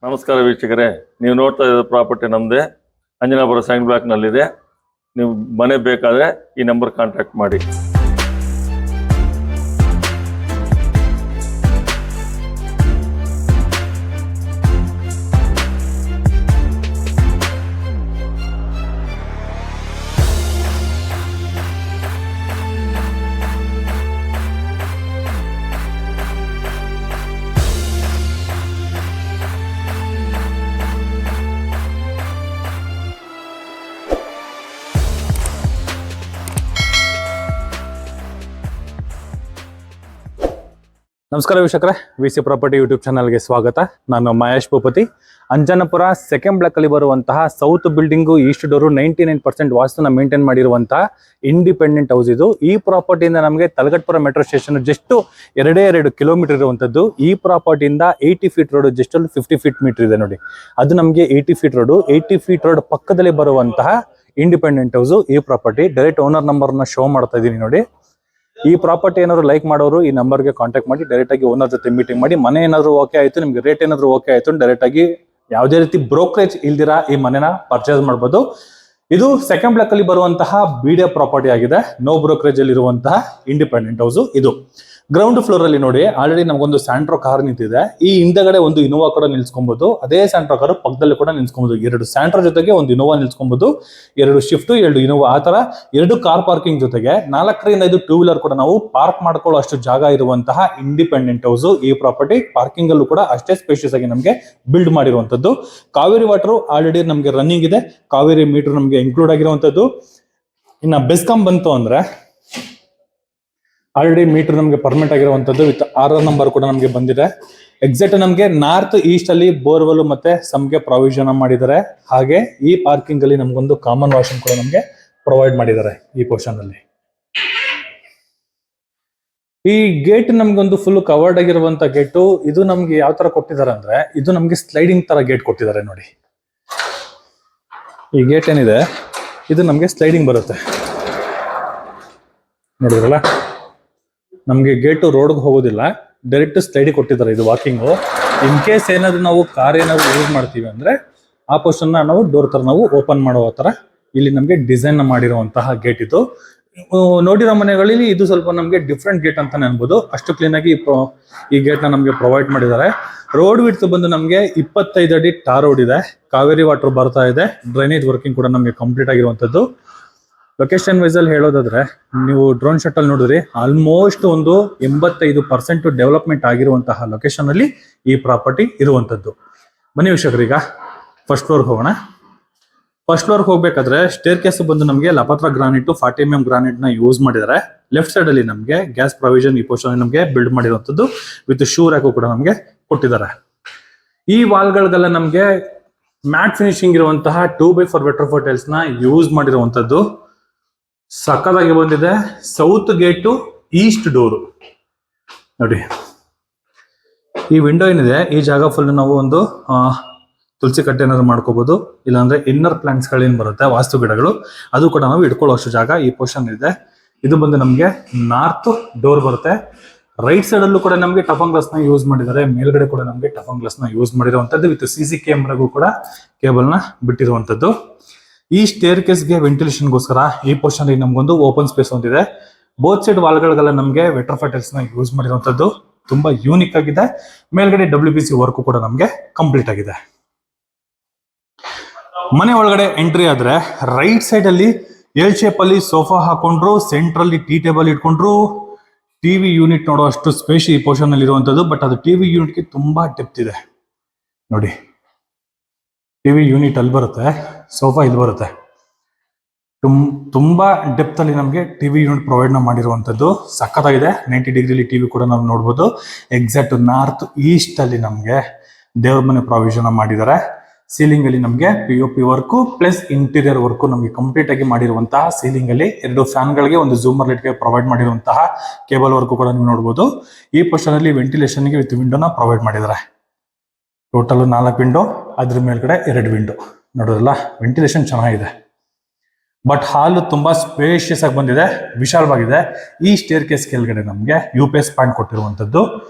ನಮಸ್ಕಾರ ವೀಕ್ಷಕರೇ, ನೀವು ನೋಡ್ತಾ ಇರೋ ಪ್ರಾಪರ್ಟಿ ನಮ್ಮದೇ ಅಂಜನಾಪುರ ಸೈನ್ ಬ್ಲಾಕ್ನಲ್ಲಿದೆ. ನೀವು ಮನೆ ಬೇಕಾದರೆ ಈ ನಂಬರ್ ಕಾಂಟ್ಯಾಕ್ಟ್ ಮಾಡಿ. ನಮಸ್ಕಾರ ವೀಕ್ಷಕರೇ, ವಿಸಿ ಪ್ರಾಪರ್ಟಿ ಯೂಟ್ಯೂಬ್ ಚಾನಲ್ಗೆ ಸ್ವಾಗತ. ನಾನು ಮಹೇಶ್ ಭೂಪತಿ. ಅಂಜನಾಪುರ ಸೆಕೆಂಡ್ ಬ್ಲಾಕ್ ಅಲ್ಲಿ ಬರುವಂತಹ ಸೌತ್ ಬಿಲ್ಡಿಂಗು ಈಸ್ಟ್ ಡೋರು 99% ವಾಸ್ತುನ ಮೇಂಟೈನ್ ಮಾಡಿರುವಂತಹ ಇಂಡಿಪೆಂಡೆಂಟ್ ಹೌಸ್ ಇದು. ಈ ಪ್ರಾಪರ್ಟಿಯಿಂದ ನಮಗೆ Talaghattapura metro station just 2 kilometre ಇರುವಂತದ್ದು. ಈ ಪ್ರಾಪರ್ಟಿಯಿಂದ 80 feet road just 50 feet metre ಇದೆ ನೋಡಿ. ಅದು ನಮಗೆ 80 ಫೀಟ್ ರೋಡ್. 80 ಫೀಟ್ ರೋಡ್ ಪಕ್ಕದಲ್ಲಿ ಬರುವಂತಹ ಇಂಡಿಪೆಂಡೆಂಟ್ ಹೌಸ್ ಈ ಪ್ರಾಪರ್ಟಿ. ಡೈರೆಕ್ಟ್ ಓನರ್ ನಂಬರ್ನ ಶೋ ಮಾಡ್ತಾ ಇದೀನಿ ನೋಡಿ. ಈ ಪ್ರಾಪರ್ಟಿ ಏನಾದ್ರು ಲೈಕ್ ಮಾಡೋರು ಈ ನಂಬರ್ಗೆ ಕಾಂಟ್ಯಾಕ್ಟ್ ಮಾಡಿ ಡೈರೆಕ್ಟ್ ಆಗಿ ಓನರ್ ಜೊತೆ ಮೀಟಿಂಗ್ ಮಾಡಿ. ಮನೆ ಏನಾದ್ರು ಓಕೆ ಆಯ್ತು, ನಿಮ್ಗೆ ರೇಟ್ ಏನಾದ್ರು ಓಕೆ ಆಯ್ತು, ಡೈರೆಕ್ಟ್ ಆಗಿ ಯಾವುದೇ ರೀತಿ ಬ್ರೋಕರೇಜ್ ಇಲ್ದಿರಾ ಈ ಮನೆನ ಪರ್ಚೇಸ್ ಮಾಡಬಹುದು. ಇದು ಸೆಕೆಂಡ್ ಬ್ಲಾಕ್ ಅಲ್ಲಿ ಬರುವಂತಹ ಬಿಡಿಎ ಪ್ರಾಪರ್ಟಿ ಆಗಿದೆ. ನೋ ಬ್ರೋಕರೇಜ್ ಅಲ್ಲಿ ಇರುವಂತಹ ಇಂಡಿಪೆಂಡೆಂಟ್ ಹೌಸ್ ಇದು. ಗ್ರೌಂಡ್ ಫ್ಲೋರ್ ಅಲ್ಲಿ ನೋಡಿ, ಆಲ್ರೆಡಿ ನಮಗೊಂದು ಸ್ಯಾಂಟ್ರೋ ಕಾರ್ ನಿಂತಿದೆ. ಈ ಹಿಂದಗಡೆ ಒಂದು ಇನೋವಾ ಕೂಡ ನಿಲ್ಸ್ಕೊಬಹುದು. ಅದೇ ಸ್ಯಾಂಟ್ರೋ ಕಾರ್ ಪಕ್ಕದಲ್ಲಿ ಕೂಡ ನಿಲ್ಸ್ಕೊಬಹುದು. 2 ಸ್ಯಾಂಟ್ರೋ ಜೊತೆಗೆ ಒಂದು ಇನೋವಾ ನಿಲ್ಸ್ಕೊಬಹುದು. 2 ಶಿಫ್ಟ್ 2 ಇನೋವಾ, ಆ ತರ 2 ಕಾರ್ ಪಾರ್ಕಿಂಗ್ ಜೊತೆಗೆ 4ರಿಂದ 5 ಟೂ ವೀಲರ್ ಕೂಡ ನಾವು ಪಾರ್ಕ್ ಮಾಡ್ಕೊಳ್ಳೋ ಅಷ್ಟು ಜಾಗ ಇರುವಂತಹ ಇಂಡಿಪೆಂಡೆಂಟ್ ಹೌಸ್ ಈ ಪ್ರಾಪರ್ಟಿ. ಪಾರ್ಕಿಂಗ್ ಅಲ್ಲೂ ಕೂಡ ಅಷ್ಟೇ ಸ್ಪೇಷಿಯಸ್ ಆಗಿ ನಮಗೆ ಬಿಲ್ಡ್ ಮಾಡಿರುವಂತದ್ದು. ಕಾವೇರಿ ವಾಟರ್ ಆಲ್ರೆಡಿ ನಮಗೆ ರನ್ನಿಂಗ್ ಇದೆ. ಕಾವೇರಿ ಮೀಟರ್ ನಮಗೆ ಇನ್ಕ್ಲೂಡ್ ಆಗಿರುವಂತದ್ದು. ಇನ್ನ ಬೆಸ್ಕಾಂ ಬಂತು ಅಂದ್ರೆ ಆಲ್ರೆಡಿ ಮೀಟರ್ ನಮಗೆ ಪರ್ಮನೆಂಟ್ ಆಗಿರುವಂತದ್ದು ವಿತ್ ಆರ್ಆರ್ ನಂಬರ್ ಕೂಡ ನಮಗೆ ಬಂದಿದೆ. ಎಕ್ಸಾಕ್ಟ್ ನಮಗೆ ನಾರ್ತ್ ಈಸ್ಟ್ ಅಲ್ಲಿ ಬೋರ್ವೆಲ್ ಮತ್ತೆ ಸಮ್ಗೆ ಪ್ರಾವಿಷನ್ ಮಾಡಿದ್ದಾರೆ. ಹಾಗೆ ಈ ಪಾರ್ಕಿಂಗ್ ಅಲ್ಲಿ ನಮಗೊಂದು ಕಾಮನ್ ವಾಶ್ರೂಮ್ ಕೂಡ ನಮಗೆ ಪ್ರೊವೈಡ್ ಮಾಡಿದ್ದಾರೆ ಈ ಪೋರ್ಷನ್ ಅಲ್ಲಿ. ಈ ಗೇಟ್ ನಮ್ಗೊಂದು ಫುಲ್ ಕವರ್ಡ್ ಆಗಿರುವಂತ ಗೇಟು. ಇದು ನಮ್ಗೆ ಯಾವ ತರ ಕೊಟ್ಟಿದ್ದಾರೆ ಅಂದ್ರೆ, ಇದು ನಮ್ಗೆ ಸ್ಲೈಡಿಂಗ್ ತರ ಗೇಟ್ ಕೊಟ್ಟಿದ್ದಾರೆ ನೋಡಿ. ಈ ಗೇಟ್ ಏನಿದೆ ಇದು ನಮ್ಗೆ ಸ್ಲೈಡಿಂಗ್ ಬರುತ್ತೆ ನೋಡಿದ್ರಲ್ಲ. ನಮ್ಗೆ ಗೇಟು ರೋಡ್ಗೆ ಹೋಗೋದಿಲ್ಲ, ಡೈರೆಕ್ಟ್ ಸ್ಲೈಡಿಗೆ ಕೊಟ್ಟಿದ್ದಾರೆ. ಇದು ವಾಕಿಂಗು. ಇನ್ ಕೇಸ್ ಏನಾದ್ರು ನಾವು ಕಾರ್ ಏನಾದ್ರು ಯೂಸ್ ಮಾಡ್ತೀವಿ ಅಂದ್ರೆ ಆ ಪೋರ್ಷನ್ ನಾವು ಡೋರ್ ತರ ನಾವು ಓಪನ್ ಮಾಡೋ ತರ ಇಲ್ಲಿ ನಮ್ಗೆ ಡಿಸೈನ್ ಮಾಡಿರುವಂತಹ ಗೇಟ್ ಇದು. ನೋಡಿರೋ ಮನೆಗಳಲ್ಲಿ ಇದು ಸ್ವಲ್ಪ ನಮ್ಗೆ ಡಿಫ್ರೆಂಟ್ ಗೇಟ್ ಅಂತಾನೆ ಅನ್ಬೋದು. ಅಷ್ಟು ಕ್ಲೀನ್ ಆಗಿ ಈ ಗೇಟ್ ನ ನಮ್ಗೆ ಪ್ರೊವೈಡ್ ಮಾಡಿದ್ದಾರೆ. ರೋಡ್ ವಿಡ್ತ್ ಬಂದು ನಮ್ಗೆ 25 ಅಡಿ ಟಾರ್ ರೋಡ್ ಇದೆ. ಕಾವೇರಿ ವಾಟರ್ ಬರ್ತಾ ಇದೆ. ಡ್ರೈನೇಜ್ ವರ್ಕಿಂಗ್ ಕೂಡ ನಮ್ಗೆ ಕಂಪ್ಲೀಟ್ ಆಗಿರುವಂತದ್ದು. ಲೊಕೇಶನ್ ವೈಸ್ ಅಲ್ಲಿ ಹೇಳೋದಾದ್ರೆ, ನೀವು ಡ್ರೋನ್ ಶಾಟ್ ಅಲ್ಲಿ ನೋಡಿದ್ರಿ, ಆಲ್ಮೋಸ್ಟ್ ಒಂದು 85% ಡೆವಲಪ್ಮೆಂಟ್ ಆಗಿರುವಂತಹ ಲೊಕೇಶನ್ ಅಲ್ಲಿ ಈ ಪ್ರಾಪರ್ಟಿ ಇರುವಂತದ್ದು. ಬನ್ನಿ ವೀಕ್ಷಕರೀಗ ಫಸ್ಟ್ ಫ್ಲೋರ್ ಹೋಗೋಣ. ಫಸ್ಟ್ ಫ್ಲೋರ್ ಹೋಗ್ಬೇಕಾದ್ರೆ ಸ್ಟೇರ್ ಕೇಸ್ ಬಂದು ನಮಗೆ ಲಪತ್ರ ಗ್ರಾನೈಟ್ 40 mm ಗ್ರಾನೈಟ್ ನ ಯೂಸ್ ಮಾಡಿದ್ದಾರೆ. ಲೆಫ್ಟ್ ಸೈಡ್ ಅಲ್ಲಿ ನಮಗೆ ಗ್ಯಾಸ್ ಪ್ರೊವಿಷನ್ ಈ ಪೋರ್ಷನ್ ನಮಗೆ ಬಿಲ್ಡ್ ಮಾಡಿರುವಂತದ್ದು ವಿತ್ ಶೂ ರ್ಯಾಕ್ ಕೂಡ ನಮಗೆ ಕೊಟ್ಟಿದ್ದಾರೆ. ಈ ವಾಲ್ಗಳಿಗೆಲ್ಲ ನಮಗೆ ಮ್ಯಾಟ್ ಫಿನಿಶಿಂಗ್ ಇರುವಂತಹ 2x4 ವೆಟ್ರೋಫೋರ್ ಟೈಲ್ಸ್ ನ ಯೂಸ್ ಮಾಡಿರುವಂತದ್ದು. ಸಕ್ಕದಾಗಿ ಬಂದಿದೆ. ಸೌತ್ ಗೇಟು ಈಸ್ಟ್ ಡೋರು ನೋಡಿ. ಈ ವಿಂಡೋ ಏನಿದೆ, ಈ ಜಾಗ ಫುಲ್ ನಾವು ಒಂದು ತುಳಸಿ ಕಟ್ಟೆ ಏನಾದ್ರು ಮಾಡ್ಕೋಬಹುದು. ಇಲ್ಲಾಂದ್ರೆ ಇನ್ನರ್ ಪ್ಲಾಂಟ್ಸ್ ಗಳೇನ್ ಬರುತ್ತೆ, ವಾಸ್ತು ಗಿಡಗಳು, ಅದು ಕೂಡ ನಾವು ಇಟ್ಕೊಳ್ಳೋ ಅಷ್ಟು ಜಾಗ ಈ ಪೋರ್ಷನ್ ಇದೆ. ಇದು ಬಂದು ನಮ್ಗೆ ನಾರ್ತ್ ಡೋರ್ ಬರುತ್ತೆ. ರೈಟ್ ಸೈಡ್ ಅಲ್ಲೂ ಕೂಡ ನಮಗೆ ಟಫನ್ ಗ್ಲಾಸ್ ನ ಯೂಸ್ ಮಾಡಿದ್ದಾರೆ. ಮೇಲ್ಗಡೆ ಕೂಡ ನಮಗೆ ಟಫನ್ ಗ್ಲಾಸ್ ನ ಯೂಸ್ ಮಾಡಿರುವಂತದ್ದು ವಿತ್ CC ಕ್ಯಾಮ್ರಾಗೂ ಕೂಡ ಕೇಬಲ್ ನ ಬಿಟ್ಟಿರುವಂತದ್ದು. ಈ ಸ್ಟೇರ್ ಕೇಸ್ಗೆ ವೆಂಟಿಲೇಷನ್ಗೋಸ್ಕರ ಈ ಪೋರ್ಷನ್ ಅಲ್ಲಿ ನಮ್ಗೊಂದು ಓಪನ್ ಸ್ಪೇಸ್ ಹೊಂದಿದೆ. ಬೋತ್ ಸೈಡ್ ವಾಲ್ಗಳಿಗೆಲ್ಲ ನಮಗೆ ವೆಟ್ರೋಫೋರ್ ಟೈಲ್ಸ್ ನ ಯೂಸ್ ಮಾಡಿರುವಂತದ್ದು ತುಂಬಾ ಯೂನಿಕ್ ಆಗಿದೆ. ಮೇಲ್ಗಡೆ WPC ವರ್ಕ್ ಕೂಡ ನಮಗೆ ಕಂಪ್ಲೀಟ್ ಆಗಿದೆ. ಮನೆ ಒಳಗಡೆ ಎಂಟ್ರಿ ಆದ್ರೆ ರೈಟ್ ಸೈಡ್ ಅಲ್ಲಿ ಎಲ್ ಶೇಪ್ ಅಲ್ಲಿ ಸೋಫಾ ಹಾಕೊಂಡ್ರು, ಸೆಂಟ್ರಲ್ಲಿ ಟೀ ಟೇಬಲ್ ಇಟ್ಕೊಂಡ್ರು, ಟಿವಿ ಯೂನಿಟ್ ನೋಡೋ ಅಷ್ಟು ಸ್ಪೇಸ್ ಈ ಪೋರ್ಷನ್ ಅಲ್ಲಿ ಇರುವಂತದ್ದು. ಬಟ್ ಅದು ಟಿವಿ ಯೂನಿಟ್ಗೆ ತುಂಬಾ ಡೆಪ್ತ್ ಇದೆ ನೋಡಿ. ಟಿವಿ ಯೂನಿಟ್ ಅಲ್ಲಿ ಬರುತ್ತೆ, ಸೋಫಾ ಇಲ್ಲಿ ಬರುತ್ತೆ. ತುಂಬಾ ಡೆಪ್ತ್ ಅಲ್ಲಿ ನಮಗೆ ಟಿವಿ ಯೂನಿಟ್ ಪ್ರೊವೈಡ್ ಮಾಡಿರುವಂತದ್ದು ಸಖತ್ತಾಗಿದೆ. 90 ಡಿಗ್ರಿಲಿ ಟಿವಿ ಕೂಡ ನಾವು ನೋಡ್ಬೋದು. ಎಕ್ಸಾಕ್ಟ್ ನಾರ್ತ್ ಈಸ್ಟ್ ಅಲ್ಲಿ ನಮಗೆ ದೇವ್ರ ಮನೆ ಪ್ರಾವಿಷನ್ ಮಾಡಿದ್ದಾರೆ. ಸೀಲಿಂಗ್ ಅಲ್ಲಿ ನಮಗೆ POP work plus interior work ನಮಗೆ ಕಂಪ್ಲೀಟ್ ಆಗಿ ಮಾಡಿರುವಂತಹ ಸೀಲಿಂಗ್ ಅಲ್ಲಿ 2 ಫ್ಯಾನ್ ಗಳಿಗೆ ಒಂದು ಜೂಮರ್ ಲೈಟ್ ಗೆ ಪ್ರೊವೈಡ್ ಮಾಡಿರುವಂತಹ ಕೇಬಲ್ ವರ್ಕ್ ಕೂಡ ನೀವು ನೋಡಬಹುದು. ಈ ಪೋರ್ಷನ್ ಅಲ್ಲಿ ವೆಂಟಿಲೇಷನ್ ಗೆ ವಿತ್ ವಿಂಡೋನ ಪ್ರೊವೈಡ್ ಮಾಡಿದ್ದಾರೆ. ಟೋಟಲ್ 4 ವಿಂಡೋ, ಅದ್ರ ಮೇಲ್ಗಡೆ 2 ವಿಂಡೋ ನೋಡೋದಲ್ಲ. ವೆಂಟಿಲೇಷನ್ ಚೆನ್ನಾಗಿದೆ. ಬಟ್ ಹಾಲು ತುಂಬಾ ಸ್ಪೇಷಿಯಸ್ ಆಗಿ ಬಂದಿದೆ, ವಿಶಾಲವಾಗಿದೆ. ಈ ಸ್ಟೇರ್ ಕೇಸ್ ಕೆಳಗಡೆ ನಮಗೆ UPS ಪಾಯಿಂಟ್ ಕೊಟ್ಟಿರುವಂತದ್ದು.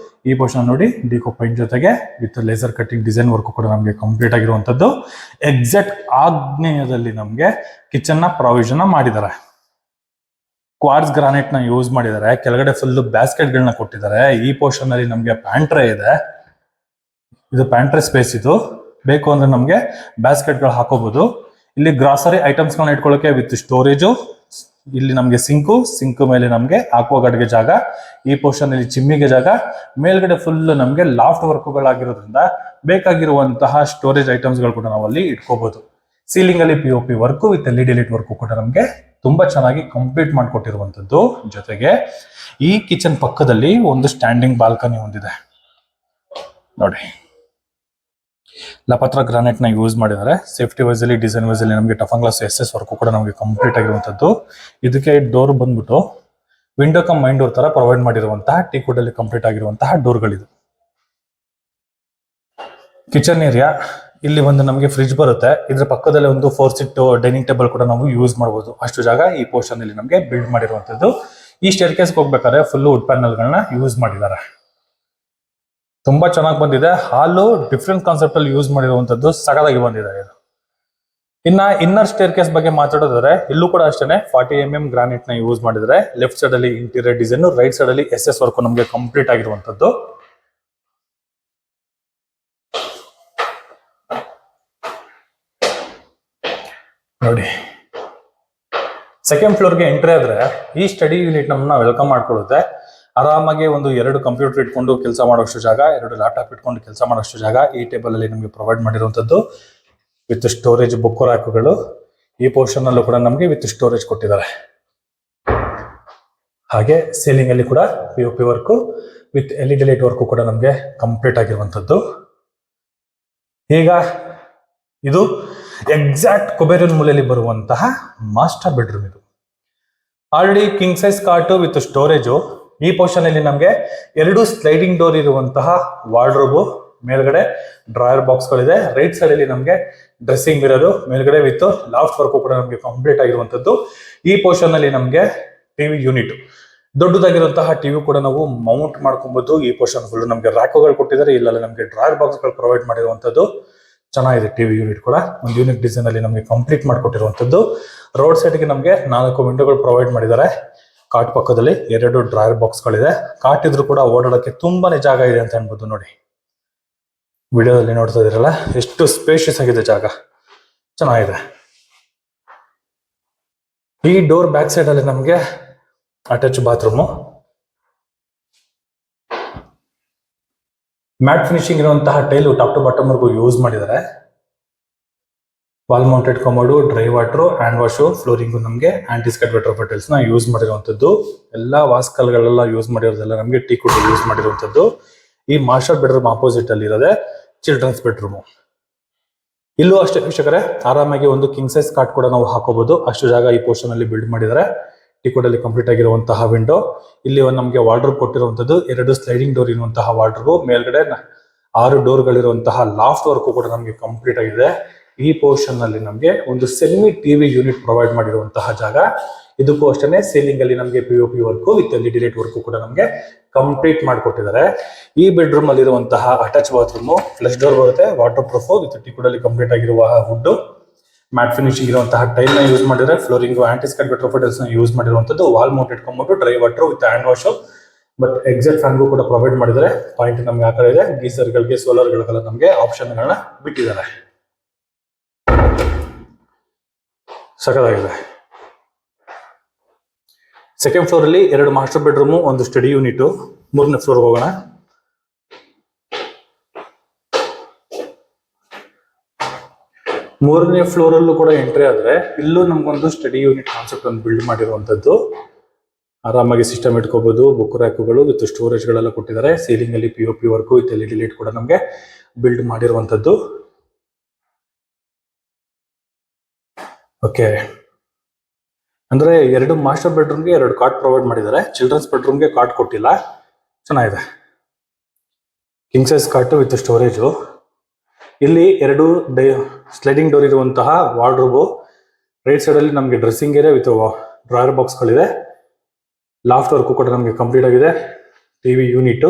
ಈ ಪೋರ್ಷನ್ ನೋಡಿ ಡಿಕೋ ಪೈಂಟ್ ಜೊತೆಗೆ with laser cutting design work ಕೂಡ ನಮಗೆ ಕಂಪ್ಲೀಟ್ ಆಗಿರುವಂತದ್ದು. ಎಕ್ಸಾಕ್ಟ್ ಆಗ್ನೇಯದಲ್ಲಿ ನಮಗೆ ಕಿಚನ್ ನ ಪ್ರಾವಿಷನ್ ಮಾಡಿದ್ದಾರೆ. ಕ್ವಾರ್ಟ್ಸ್ ಗ್ರಾನೈಟ್ ನ ಯೂಸ್ ಮಾಡಿದ್ದಾರೆ. ಕೆಳಗಡೆ ಫುಲ್ ಬ್ಯಾಸ್ಕೆಟ್ ಗಳನ್ನ ಕೊಟ್ಟಿದ್ದಾರೆ. ಈ ಪೋರ್ಷನ್ ಅಲ್ಲಿ ನಮಗೆ ಪ್ಯಾಂಟ್ರೆ ಇದೆ. ಇದು ಪ್ಯಾಂಟ್ರೆ ಸ್ಪೇಸ್. ಇದು ಬೇಕು ಅಂದ್ರೆ ನಮಗೆ ಬ್ಯಾಸ್ಕೆಟ್ ಗಳು ಹಾಕೋಬಹುದು. ಇಲ್ಲಿ ಗ್ರಾಸರಿ ಐಟಮ್ಸ್ ಗಳನ್ನ ಇಟ್ಕೊಳ್ಳೋಕೆ ವಿತ್ ಸ್ಟೋರೇಜು. ಇಲ್ಲಿ ನಮಗೆ ಸಿಂಕ್ ಮೇಲೆ ನಮಗೆ ಆಕ್ವಾಗಾರ್ಡ್ಗೆ ಜಾಗ. ಈ ಪೋರ್ಷನ್ ಅಲ್ಲಿ ಚಿಮ್ಮಿಗೆ ಜಾಗ. ಮೇಲ್ಗಡೆ ಫುಲ್ ನಮಗೆ ಲಾಫ್ಟ್ ವರ್ಕ್ ಗಳಾಗಿರೋದ್ರಿಂದ ಬೇಕಾಗಿರುವಂತಹ ಸ್ಟೋರೇಜ್ ಐಟಮ್ಸ್ ಗಳು ಕೂಡ ನಾವು ಅಲ್ಲಿ ಇಟ್ಕೋಬಹುದು. ಸೀಲಿಂಗ್ ಅಲ್ಲಿ POP work with LED light work ಕೂಡ ನಮಗೆ ತುಂಬಾ ಚೆನ್ನಾಗಿ ಕಂಪ್ಲೀಟ್ ಮಾಡಿಕೊಟ್ಟಿರುವಂತದ್ದು. ಜೊತೆಗೆ ಈ ಕಿಚನ್ ಪಕ್ಕದಲ್ಲಿ ಒಂದು ಸ್ಟ್ಯಾಂಡಿಂಗ್ ಬಾಲ್ಕನಿ ಹೊಂದಿದೆ ನೋಡಿ. ಲಪತ್ರ ಗ್ರಾನೈಟ್ ನ ಯೂಸ್ ಮಾಡಿದ್ದಾರೆ. ಸೇಫ್ಟಿ ವೈಸ್ ಅಲ್ಲಿ ಡಿಸೈನ್ ವೈಸ್ ಅಲ್ಲಿ ನಮಗೆ ಟಫನ್ ಗ್ಲಾಸ್ SS ವರ್ಕ್ ಕೂಡ ನಮಗೆ ಕಂಪ್ಲೀಟ್ ಆಗಿರುವಂತದ್ದು. ಇದಕ್ಕೆ ಡೋರ್ ಬಂದ್ಬಿಟ್ಟು ವಿಂಡೋ ಕಮ್ ಮೈನ್ ಡೋರ್ ತರ ಪ್ರೊವೈಡ್ ಮಾಡಿರುವಂತಹ ಟೀಕ್ವುಡ್ ಅಲ್ಲಿ ಕಂಪ್ಲೀಟ್ ಆಗಿರುವಂತಹ ಡೋರ್ಗಳಿದು. ಕಿಚನ್ ಏರಿಯಾ ಇಲ್ಲಿ ಒಂದು ನಮಗೆ ಫ್ರಿಡ್ಜ್ ಬರುತ್ತೆ. ಇದ್ರ ಪಕ್ಕದಲ್ಲಿ ಒಂದು 4 ಸೀಟ್ ಡೈನಿಂಗ್ ಟೇಬಲ್ ಕೂಡ ನಾವು ಯೂಸ್ ಮಾಡಬಹುದು. ಅಷ್ಟು ಜಾಗ ಈ ಪೋರ್ಷನ್ ಅಲ್ಲಿ ನಮಗೆ ಬಿಲ್ಡ್ ಮಾಡಿರುವಂತದ್ದು. ಈ ಸ್ಟೇರ್ ಕೇಸ್ ಹೋಗ್ಬೇಕಾದ್ರೆ ಫುಲ್ ವುಡ್ ಪ್ಯಾನಲ್ ಗಳನ್ನ ಯೂಸ್ ಮಾಡಿದ್ದಾರೆ. ತುಂಬಾ ಚೆನ್ನಾಗಿ ಬಂದಿದೆ. ಹಾಲು ಡಿಫ್ರೆಂಟ್ ಕಾನ್ಸೆಪ್ಟ್ ಅಲ್ಲಿ ಯೂಸ್ ಮಾಡಿರುವಂತದ್ದು ಸಗದಾಗಿ ಬಂದಿದೆ ಇದು. ಇನ್ನ ಇನ್ನರ್ ಸ್ಟೇರ್ ಕೇಸ್ ಬಗ್ಗೆ ಮಾತಾಡೋದಾದ್ರೆ ಇಲ್ಲೂ ಕೂಡ ಅಷ್ಟೇ 40 mm ಗ್ರಾನೈಟ್ ನ ಯೂಸ್ ಮಾಡಿದ್ರೆ. ಲೆಫ್ಟ್ ಸೈಡ್ ಅಲ್ಲಿ ಇಂಟೀರಿಯರ್ ಡಿಸೈನ್, ರೈಟ್ ಸೈಡ್ ಅಲ್ಲಿ SS ವರ್ಕ್ ನಮಗೆ ಕಂಪ್ಲೀಟ್ ಆಗಿರುವಂತದ್ದು. ನೋಡಿ, ಸೆಕೆಂಡ್ ಫ್ಲೋರ್ಗೆ ಎಂಟ್ರಿ ಆದ್ರೆ ಈ ಸ್ಟಡಿ ಯೂನಿಟ್ ನಮ್ಮನ್ನ ವೆಲ್ಕಮ್ ಮಾಡ್ಕೊಳ್ಳುತ್ತೆ. ಆರಾಮಾಗಿ ಒಂದು 2 ಕಂಪ್ಯೂಟರ್ ಇಟ್ಕೊಂಡು ಕೆಲಸ ಮಾಡೋಷ್ಟು ಜಾಗ, 2 ಲ್ಯಾಪ್ಟಾಪ್ ಇಟ್ಕೊಂಡು ಕೆಲಸ ಮಾಡೋಷ್ಟು ಜಾಗ ಈ ಟೇಬಲ್ ಅಲ್ಲಿ ನಮಗೆ ಪ್ರೊವೈಡ್ ಮಾಡಿರುವಂತದ್ದು. ವಿತ್ ಸ್ಟೋರೇಜ್ ಬುಕ್ ರ್ಯಾಕ್ಗಳು ಈ ಪೋರ್ಷನ್ ಅಲ್ಲೂ ಕೂಡ ನಮಗೆ ವಿತ್ ಸ್ಟೋರೇಜ್ ಕೊಟ್ಟಿದ್ದಾರೆ. ಹಾಗೆ ಸೀಲಿಂಗ್ ಅಲ್ಲಿ ಕೂಡ POP work with LED light work ಕೂಡ ನಮಗೆ ಕಂಪ್ಲೀಟ್ ಆಗಿರುವಂತದ್ದು. ಈಗ ಇದು ಎಕ್ಸಾಕ್ಟ್ ಕುಬೇರನ್ ಮೂಲೆಯಲ್ಲಿ ಬರುವಂತಹ ಮಾಸ್ಟರ್ ಬೆಡ್ರೂಮ್. ಇದು already king size cot with storage. ಈ ಪೋರ್ಷನ್ ಅಲ್ಲಿ ನಮಗೆ 2 ಸ್ಲೈಡಿಂಗ್ ಡೋರ್ ಇರುವಂತಹ ವಾರ್ಡ್ರೋಬ್, ಮೇಲ್ಗಡೆ ಡ್ರಾಯರ್ ಬಾಕ್ಸ್ ಗಳಿದೆ. ರೈಟ್ ಸೈಡ್ ಅಲ್ಲಿ ನಮಗೆ ಡ್ರೆಸ್ಸಿಂಗ್ ಮಿರರ್, ಮೇಲ್ಗಡೆ ವಿತ್ ಲಾಫ್ಟ್ ವರ್ಕ್ ಕೂಡ ನಮಗೆ ಕಂಪ್ಲೀಟ್ ಆಗಿರುವಂತದ್ದು. ಈ ಪೋರ್ಷನ್ ಅಲ್ಲಿ ನಮಗೆ ಟಿವಿ ಯೂನಿಟ್, ದೊಡ್ಡದಾಗಿರುವಂತಹ ಟಿವಿ ಕೂಡ ನಾವು ಮೌಂಟ್ ಮಾಡ್ಕೊಬಹುದು. ಈ ಪೋರ್ಷನ್ ಫುಲ್ ನಮಗೆ ರ್ಯಾಕ್ಗಳು ಕೊಟ್ಟಿದ್ದಾರೆ. ಇಲ್ಲೆಲ್ಲ ನಮಗೆ ಡ್ರಾಯರ್ ಬಾಕ್ಸ್ ಗಳು ಪ್ರೊವೈಡ್ ಮಾಡಿರುವಂತದ್ದು. ಚೆನ್ನಾಗಿದೆ ಟಿವಿ ಯೂನಿಟ್ ಕೂಡ. ಒಂದು ಯೂನಿಕ್ ಡಿಸೈನ್ ಅಲ್ಲಿ ನಮಗೆ ಕಂಪ್ಲೀಟ್ ಮಾಡಿಕೊಟ್ಟಿರುವಂತದ್ದು. ರೋಡ್ ಸೈಡ್ ಗೆ ನಮಗೆ 4 ವಿಂಡೋಗಳು ಪ್ರೊವೈಡ್ ಮಾಡಿದ್ದಾರೆ. ಕಾಟ್ ಪಕ್ಕದಲ್ಲಿ 2 ಡ್ರಾಯರ್ ಬಾಕ್ಸ್ ಗಳಿದೆ. ಕಾಟ್ ಇದ್ರೂ ಕೂಡ ಓಡಾಡಕ್ಕೆ ತುಂಬಾನೇ ಜಾಗ ಇದೆ ಅಂತ ಅನ್ಬೋದು. ನೋಡಿ, ವಿಡಿಯೋದಲ್ಲಿ ನೋಡ್ತಾ ಇದೀರಲ್ಲ ಎಷ್ಟು ಸ್ಪೇಷಿಯಸ್ ಆಗಿದೆ ಜಾಗ, ಚೆನ್ನಾಗಿದೆ. ಈ ಡೋರ್ ಬ್ಯಾಕ್ ಸೈಡ್ ಅಲ್ಲಿ ನಮಗೆ ಅಟ್ಯಾಚ್ ಬಾತ್ರೂಮ್, ಮ್ಯಾಟ್ ಫಿನಿಶಿಂಗ್ ಇರುವಂತಹ ಟೈಲು ಟಾಪ್ ಟು ಬಾಟಮ್ ವರ್ಗೂ ಯೂಸ್ ಮಾಡಿದ್ದಾರೆ. Wall mounted commode, dry water, hand wash, flooring ನಮಗೆ ಆಂಟಿ ಸ್ಕಟ್ ವೆಟ್ರೋಫೆಟಲ್ಸ್ ನ ಯೂಸ್ ಮಾಡಿರುವಂತದ್ದು. ಎಲ್ಲಾ ವಾಸ್ಕಲ್ಗಳೆಲ್ಲ ಯೂಸ್ ಮಾಡಿರೋದೆಲ್ಲ ನಮಗೆ ಟೀಕ್ವುಡ್ ಯೂಸ್ ಮಾಡಿರುವಂತದ್ದು. ಈ ಮಾಸ್ಟರ್ ಬೆಡ್ರೂಮ್ ಆಪೋಸಿಟ್ ಅಲ್ಲಿ ಇರೋದೆ ಚಿಲ್ಡ್ರನ್ಸ್ ಬೆಡ್ರೂಮ್. ಇಲ್ಲೂ ಅಷ್ಟೇ ವೀಕ್ಷಕರೇ, ಆರಾಮಾಗಿ ಒಂದು ಕಿಂಗ್ ಸೈಜ್ ಕಾಟ್ ಕೂಡ ನಾವು ಹಾಕೋಬಹುದು. ಅಷ್ಟು ಜಾಗ ಈ ಪೋರ್ಷನ್ ಅಲ್ಲಿ ಬಿಲ್ಡ್ ಮಾಡಿದ್ದಾರೆ. ಟೀಕ್ವುಡ್ ಅಲ್ಲಿ ಕಂಪ್ಲೀಟ್ ಆಗಿರುವಂತಹ ವಿಂಡೋ. ಇಲ್ಲಿ ಒಂದು ನಮಗೆ ವಾರ್ಡ್ರೋಬ್ ಕೊಟ್ಟಿರುವಂತದ್ದು. 2 ಸ್ಲೈಡಿಂಗ್ ಡೋರ್ ಇರುವಂತಹ ವಾರ್ಡ್ರೋಬ್, ಮೇಲ್ಗಡೆ 6 ಡೋರ್ಗಳಿರುವಂತಹ ಲಾಫ್ಟ್ ವರ್ಕ್ ಕೂಡ ನಮಗೆ ಕಂಪ್ಲೀಟ್ ಆಗಿದೆ. ಈ ಪೋರ್ಷನ್ ಅಲ್ಲಿ ನಮಗೆ ಒಂದು ಸೆಮಿ ಟಿವಿ ಯೂನಿಟ್ ಪ್ರೊವೈಡ್ ಮಾಡಿರುವಂತಹ ಜಾಗ. ಇದಕ್ಕೂ ಅಷ್ಟೇ ಸೀಲಿಂಗ್ ಅಲ್ಲಿ ನಮಗೆ POP work with LED light work ಕೂಡ ನಮಗೆ ಕಂಪ್ಲೀಟ್ ಮಾಡಿಕೊಟ್ಟಿದ್ದಾರೆ. ಈ ಬೆಡ್ರೂಮ್ ಅಲ್ಲಿ ಇರುವಂತಹ ಅಟ್ಯಾಚ್ ಬಾತ್ರೂಮ್, ಫ್ಲಶ್ ಡೋರ್ ಬರುತ್ತೆ, ವಾಟರ್ ಪ್ರೂಫ್ ವಿತ್ ಟೀಕ್ವುಡ್ ಅಲ್ಲಿ ಕಂಪ್ಲೀಟ್ ಆಗಿರುವ ವುಡ್, ಮ್ಯಾಟ್ ಫಿನಿಶಿಂಗ್ ಇರುವಂತಹ ಟೈಲ್ ನ ಯೂಸ್ ಮಾಡಿದ್ರೆ. ಫ್ಲೋರಿಂಗ್ ಆಂಟಿ ಸ್ಕಟ್ ವೆಟ್ರೋಫೆಟಲ್ಸ್ ನ ಯೂಸ್ ಮಾಡಿರುವಂತದ್ದು. Wall mounted commode, dry water with hand wash, but exhaust ಫ್ಯಾನ್ಗೂ ಕೂಡ ಪ್ರೊವೈಡ್ ಮಾಡಿದರೆ. ಪಾಯಿಂಟ್ ನಮ್ಗೆ ಆ ಕಡೆ ಇದೆ. ಗೀಸರ್ ಗಳಿಗೆ, ಸೋಲಾರ್ ಗಳಿಗೆಲ್ಲ ನಮಗೆ ಆಪ್ಷನ್ ಗಳನ್ನ ಬಿಟ್ಟಿದ್ದಾರೆ. ಸಖತ್ತಾಗಿದೆ. ಸೆಕೆಂಡ್ ಫ್ಲೋರ್ ಅಲ್ಲಿ 2 ಮಾಸ್ಟರ್ ಬೆಡ್ರೂಮ್, ಒಂದು ಸ್ಟಡಿ ಯೂನಿಟ್. 3ನೇ ಫ್ಲೋರ್ ಹೋಗೋಣ. ಮೂರನೇ ಫ್ಲೋರ್ ಅಲ್ಲೂ ಕೂಡ ಎಂಟ್ರಿ ಆದ್ರೆ ಇಲ್ಲೂ ನಮ್ಗೊಂದು ಸ್ಟಡಿ ಯೂನಿಟ್ ಕಾನ್ಸೆಪ್ಟ್ ಅನ್ನು ಬಿಲ್ಡ್ ಮಾಡಿರುವಂತದ್ದು. ಆರಾಮಾಗಿ ಸಿಸ್ಟಮ್ ಇಟ್ಕೋಬಹುದು. ಬುಕ್ ರ್ಯಾಕ್ಗಳು ವಿತ್ ಸ್ಟೋರೇಜ್ ಗಳೆಲ್ಲ ಕೊಟ್ಟಿದ್ದಾರೆ. ಸೀಲಿಂಗ್ ಅಲ್ಲಿ POP work with LED light ಕೂಡ ನಮಗೆ ಬಿಲ್ಡ್ ಮಾಡಿರುವಂತದ್ದು. ಓಕೆ, ಅಂದ್ರೆ 2 ಮಾಸ್ಟರ್ ಬೆಡ್ರೂಮ್ಗೆ 2 ಕಾಟ್ ಪ್ರೊವೈಡ್ ಮಾಡಿದ್ದಾರೆ. ಚಿಲ್ಡ್ರನ್ಸ್ ಬೆಡ್ರೂಮ್ಗೆ ಕಾಟ್ ಕೊಟ್ಟಿಲ್ಲ. ಚೆನ್ನಾಗಿದೆ. King size cot with storage. ಇಲ್ಲಿ 2 ಸ್ಲೈಡಿಂಗ್ ಡೋರ್ ಇರುವಂತಹ ವಾರ್ಡ್ರೋಬ್, ರೈಟ್ ಸೈಡ್ ಅಲ್ಲಿ ನಮಗೆ ಡ್ರೆಸ್ಸಿಂಗ್ ಏರಿಯಾ ವಿತ್ ಡ್ರಾಯರ್ ಬಾಕ್ಸ್ಗಳಿದೆ. ಲಾಫ್ಟ್ ವರ್ಕು ಕೂಡ ನಮಗೆ ಕಂಪ್ಲೀಟ್ ಆಗಿದೆ. ಟಿವಿ ಯೂನಿಟ್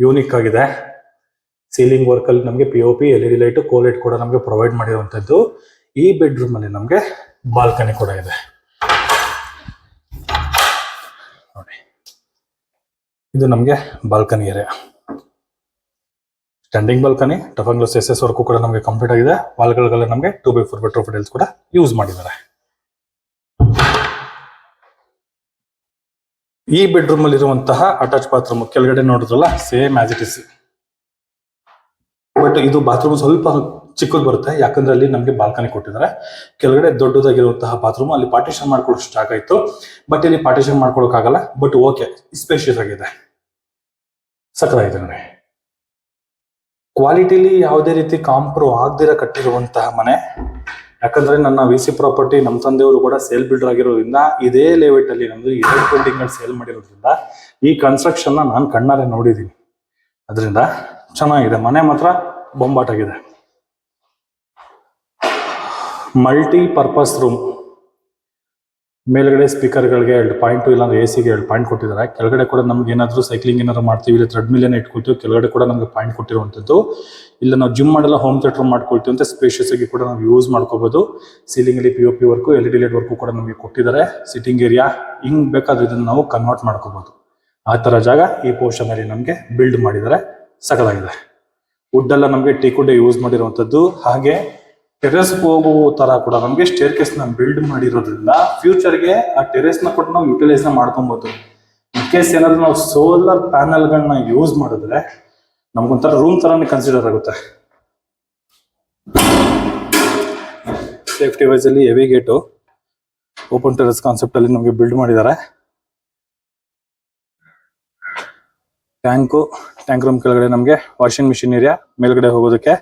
ಯೂನಿಕ್ ಆಗಿದೆ. ಸೀಲಿಂಗ್ ವರ್ಕ್ ಅಲ್ಲಿ ನಮಗೆ POP LED ಲೈಟ್ ಕೋಲೈಟ್ ಕೂಡ ನಮಗೆ ಪ್ರೊವೈಡ್ ಮಾಡಿರುವಂತದ್ದು. ಈ ಬೆಡ್ರೂಮ್ ಅಲ್ಲಿ ನಮಗೆ ಬಾಲ್ಕನಿ ಕೂಡ ಇದೆ ನೋಡಿ. ಇದು ನಮಗೆ balcony area, standing balcony. Toughen glass SS work ಕೂಡ ನಮಗೆ ಕಂಪ್ಲೀಟ್ ಆಗಿದೆ. ವಾಲ್ಗಳಿಗೆಲ್ಲ ನಮಗೆ 2x4 ವೆಟ್ರೋಫಿಟೈಲ್ಸ್ ಕೂಡ ಯೂಸ್ ಮಾಡಿದ್ದಾರೆ. ಈ ಬೆಡ್ರೂಮ್ ಅಲ್ಲಿ ಇರುವಂತಹ ಅಟ್ಯಾಚ್ ಬಾತ್ರೂಮ್ ಕೆಳಗಡೆ ನೋಡಿದ್ರಲ್ಲ, same as it is. But ಇದು ಬಾತ್ರೂಮ್ ಸ್ವಲ್ಪ ಚಿಕ್ಕದು ಬರುತ್ತೆ, ಯಾಕಂದ್ರೆ ಅಲ್ಲಿ ನಮಗೆ ಬಾಲ್ಕನಿ ಕೊಟ್ಟಿದ್ದಾರೆ. ಕೆಳಗಡೆ ದೊಡ್ಡದಾಗಿರುವಂತಹ ಬಾತ್ರೂಮ್, ಅಲ್ಲಿ ಪಾರ್ಟಿಷನ್ ಮಾಡ್ಕೊಳ್ಳೋಷ್ಟು ಜಾಗ ಇತ್ತು. ಬಟ್ ಇಲ್ಲಿ ಪಾರ್ಟಿಷನ್ ಮಾಡ್ಕೊಳ್ಳೋಕ್ಕಾಗಲ್ಲ. ಬಟ್ ಓಕೆ, ಸ್ಪೇಷಿಯಸ್ ಆಗಿದೆ, ಸಕ್ಕತ್ತಾಗಿದೆ ನೋಡಿ. ಕ್ವಾಲಿಟಿಲಿ ಯಾವುದೇ ರೀತಿ ಕಾಂಪ್ರೂವ್ ಆಗದಿರ ಕಟ್ಟಿರುವಂತಹ ಮನೆ. ಯಾಕಂದ್ರೆ ನನ್ನ VC ಪ್ರಾಪರ್ಟಿ ನಮ್ಮ ತಂದೆಯವರು ಕೂಡ ಸೇಲ್ ಬಿಲ್ಡರ್ ಆಗಿರೋದ್ರಿಂದ, ಇದೇ ಲೇಔಟ್ ಅಲ್ಲಿ ನಮ್ದು 2 ಬಿಲ್ಡಿಂಗ್ ಸೇಲ್ ಮಾಡಿರೋದ್ರಿಂದ ಈ ಕನ್ಸ್ಟ್ರಕ್ಷನ್ ನಾನು ಕಣ್ಣಾರೆ ನೋಡಿದ್ದೀನಿ. ಅದರಿಂದ ಚೆನ್ನಾಗಿದೆ ಮನೆ, ಮಾತ್ರ ಬೊಂಬಾಟಾಗಿದೆ. Multi purpose room. ಮೇಲ್ಗಡೆ ಸ್ಪೀಕರ್ಗಳಿಗೆ 2 ಪಾಯಿಂಟ್, ಇಲ್ಲಾಂದ್ರೆ AC ಗೆ 2 ಪಾಯಿಂಟ್ ಕೊಟ್ಟಿದ್ದಾರೆ. ಕೆಳಗಡೆ ಕೂಡ ನಮ್ಗೆ ಏನಾದ್ರು ಸೈಕ್ಲಿಂಗ್ ಏನಾದ್ರು ಮಾಡ್ತೀವಿ, ಇಲ್ಲ ಥ್ರೆಡ್ಮಿಲ್ ಏನ ಇಟ್ಕೊಳ್ತೀವಿ, ಕೆಳಗಡೆ ಕೂಡ ನಮ್ಗೆ ಪಾಯಿಂಟ್ ಕೊಟ್ಟಿರುವಂತದ್ದು. ಇಲ್ಲ ನಾವು ಜಿಮ್ ಮಾಡಲ್ಲ, ಹೋಮ್ ಥಿಯೇಟರ್ ಮಾಡ್ಕೊಳ್ತೀವಿ ಅಂತ ಸ್ಪೇಷಿಯಸ್ ಆಗಿ ಕೂಡ ನಾವು ಯೂಸ್ ಮಾಡ್ಕೋಬಹುದು. ಸೀಲಿಂಗ್ ಅಲ್ಲಿ POP work LED light work ಕೂಡ ನಮಗೆ ಕೊಟ್ಟಿದ್ದಾರೆ. ಸಿಟ್ಟಿಂಗ್ ಏರಿಯಾ ಹಿಂಗ್ ಬೇಕಾದ್ರೆ ಇದನ್ನ ನಾವು ಕನ್ವರ್ಟ್ ಮಾಡ್ಕೋಬಹುದು. ಆ ತರ ಜಾಗ ಈ ಪೋರ್ಷನ್ ಅಲ್ಲಿ ನಮಗೆ ಬಿಲ್ಡ್ ಮಾಡಿದ್ದಾರೆ, ಸಕಲಾಗಿದೆ. ವುಡ್ ಎಲ್ಲ ನಮಗೆ ಟೀಕ್ ವುಡ್ ಯೂಸ್ ಮಾಡಿರುವಂತದ್ದು. ಹಾಗೆ ಟೆರೆಸ್ ಹೋಗುವ ತರ ಕೂಡ ನಮಗೆ ಸ್ಟೇರ್ ಕೇಸ್ ನ ಬಿಲ್ಡ್ ಮಾಡಿರೋದ್ರಿಂದ ಫ್ಯೂಚರ್ಗೆ ಆ ಟೆರೆಸ್ ನ ಕೂಡ ನಾವು ಯುಟಿಲೈಸ್ ಮಾಡ್ಕೊಬಹುದು. ಇನ್ ಕೇಸ್ ಏನಾದ್ರು ನಾವು ಸೋಲಾರ್ ಪ್ಯಾನಲ್ ಗಳನ್ನ ಯೂಸ್ ಮಾಡಿದ್ರೆ ನಮ್ಗೊಂಥರ ರೂಮ್ ತರಾನೇ ಕನ್ಸಿಡರ್ ಆಗುತ್ತೆ. ಸೇಫ್ಟಿ ವೈಸ್ ಅಲ್ಲಿ heavy gate, open terrace concept ಅಲ್ಲಿ ನಮಗೆ ಬಿಲ್ಡ್ ಮಾಡಿದ್ದಾರೆ. ಟ್ಯಾಂಕ್ ರೂಮ್ ಕೆಳಗಡೆ ನಮಗೆ ವಾಷಿಂಗ್ ಮಿಷಿನ್ ಏರಿಯಾ, ಮೇಲ್ಗಡೆ ಹೋಗೋದಕ್ಕೆ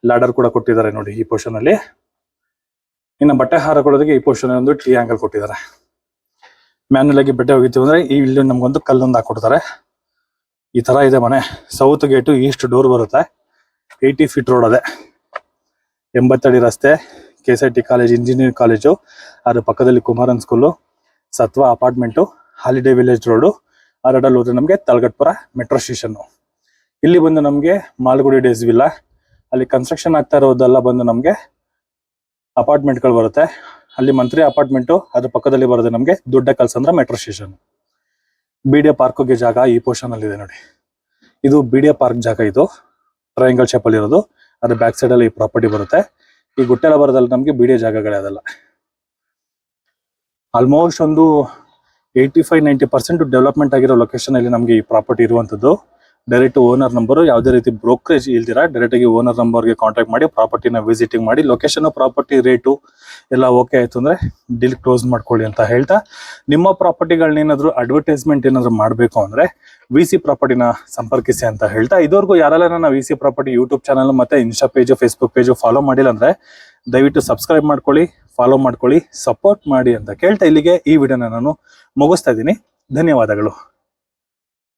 ಲಾಡರ್ ಕೂಡ ಕೊಟ್ಟಿದ್ದಾರೆ ನೋಡಿ ಈ ಪೋರ್ಷನ್ ಅಲ್ಲಿ. ಇನ್ನು ಬಟ್ಟೆ ಹಾರಕೊಳ್ಳೋದಕ್ಕೆ ಈ ಪೋರ್ಷನ್ ಒಂದು T ಆಂಗಲ್ ಕೊಟ್ಟಿದ್ದಾರೆ. ಮ್ಯಾನ್ಯಲ್ ಆಗಿ ಬಟ್ಟೆ ಹೋಗಿತೀವಿ ಅಂದ್ರೆ ಇಲ್ಲಿ ನಮ್ಗೊಂದು ಕಲ್ಲೊಂದು ಹಾಕೊಡ್ತಾರೆ. ಈ ತರ ಇದೆ ಮನೆ. ಸೌತ್ ಗೇಟು ಈಸ್ಟ್ ಡೋರ್ ಬರುತ್ತೆ. 80 ಫೀಟ್ ರೋಡ್ ಅದೇ, 80 ಅಡಿ ರಸ್ತೆ, KSIT ಕಾಲೇಜ್, ಇಂಜಿನಿಯರಿಂಗ್ ಕಾಲೇಜು, ಅದ್ರ ಪಕ್ಕದಲ್ಲಿ ಕುಮಾರನ್ ಸ್ಕೂಲು, ಸತ್ವ ಅಪಾರ್ಟ್ಮೆಂಟು, ಹಾಲಿಡೇ ವಿಲೇಜ್ ರೋಡು. ಆ ರೋಡಲ್ಲಿ ಹೋದ್ರೆ ನಮಗೆ ತಲಗಟ್ಪುರ ಮೆಟ್ರೋ ಸ್ಟೇಷನ್. ಇಲ್ಲಿ ಬಂದು ನಮಗೆ ಮಾಲ್ಗುಡಿ ಡೇಸ್ ವಿಲ್ಲಾ, ಅಲ್ಲಿ ಕನ್ಸ್ಟ್ರಕ್ಷನ್ ಆಗ್ತಾ ಇರೋದೆಲ್ಲ ಬಂದು ನಮಗೆ ಅಪಾರ್ಟ್ಮೆಂಟ್ಗಳು ಬರುತ್ತೆ. ಅಲ್ಲಿ ಮಂತ್ರಿ ಅಪಾರ್ಟ್ಮೆಂಟು, ಅದ್ರ ಪಕ್ಕದಲ್ಲಿ ಬರೋದು ನಮಗೆ ದೊಡ್ಡ ಕಲ್ಸ ಅಂದ್ರೆ ಮೆಟ್ರೋ ಸ್ಟೇಷನ್. BDA ಪಾರ್ಕ್ಗೆ ಜಾಗ ಈ ಪೋರ್ಷನ್ ಅಲ್ಲಿ ಇದೆ ನೋಡಿ. ಇದು BDA ಪಾರ್ಕ್ ಜಾಗ, ಇದು ಟ್ರಯಾಂಗಲ್ ಶೇಪ್ ಅಲ್ಲಿ ಇರೋದು. ಅದ್ರ ಬ್ಯಾಕ್ ಸೈಡ್ ಅಲ್ಲಿ ಈ ಪ್ರಾಪರ್ಟಿ ಬರುತ್ತೆ. ಈ ಗುಟ್ಟೆಲ್ಲ ಬರೋದಲ್ಲ ನಮಗೆ BDA ಜಾಗಗಳೇ ಅದಲ್ಲ. ಆಲ್ಮೋಸ್ಟ್ ಒಂದು 85-90% ಡೆವಲಪ್ಮೆಂಟ್ ಆಗಿರೋ ಲೊಕೇಶನ್ ಅಲ್ಲಿ ನಮಗೆ ಈ ಪ್ರಾಪರ್ಟಿ ಇರುವಂತದ್ದು. ಡೈರೆಕ್ಟ್ ಓನರ್ ನಂಬರ್, ಯಾವುದೇ ರೀತಿ ಬ್ರೋಕರೇಜ್ ಇಲ್ದಿರಾ ಡೈರೆಕ್ಟ್ ಆಗಿ ಓನರ್ ನಂಬರ್ಗೆ ಕಾಂಟ್ಯಾಕ್ಟ್ ಮಾಡಿ ಪ್ರಾಪರ್ಟಿನ ವಿಸಿಟಿಂಗ್ ಮಾಡಿ, ಲೊಕೇಶನ್, ಪ್ರಾಪರ್ಟಿ ರೇಟು ಎಲ್ಲ ಓಕೆ ಆಯ್ತು ಅಂದ್ರೆ ಡೀಲ್ ಕ್ಲೋಸ್ ಮಾಡ್ಕೊಳ್ಳಿ ಅಂತ ಹೇಳ್ತಾ, ನಿಮ್ಮ ಪ್ರಾಪರ್ಟಿಗಳನ್ನೇನಾದ್ರು ಅಡ್ವರ್ಟೈಸ್ಮೆಂಟ್ ಏನಾದ್ರು ಮಾಡಬೇಕು ಅಂದ್ರೆ VC ಪ್ರಾಪರ್ಟಿನ ಸಂಪರ್ಕಿಸಿ ಅಂತ ಹೇಳ್ತಾ, ಇದುವರೆಗೂ ಯಾರೆಲ್ಲ ನನ್ನ VC ಪ್ರಾಪರ್ಟಿ ಯೂಟ್ಯೂಬ್ ಚಾನಲ್ ಮತ್ತೆ insta page, Facebook page follow ಮಾಡಿಲ್ಲ ಅಂದ್ರೆ ದಯವಿಟ್ಟು ಸಬ್ಸ್ಕ್ರೈಬ್ ಮಾಡ್ಕೊಳ್ಳಿ, ಫಾಲೋ ಮಾಡ್ಕೊಳ್ಳಿ, ಸಪೋರ್ಟ್ ಮಾಡಿ ಅಂತ ಕೇಳ್ತಾ ಇಲ್ಲಿಗೆ ಈ ವಿಡಿಯೋನ ನಾನು ಮುಗಿಸ್ತಾ ಇದ್ದೀನಿ. ಧನ್ಯವಾದಗಳು.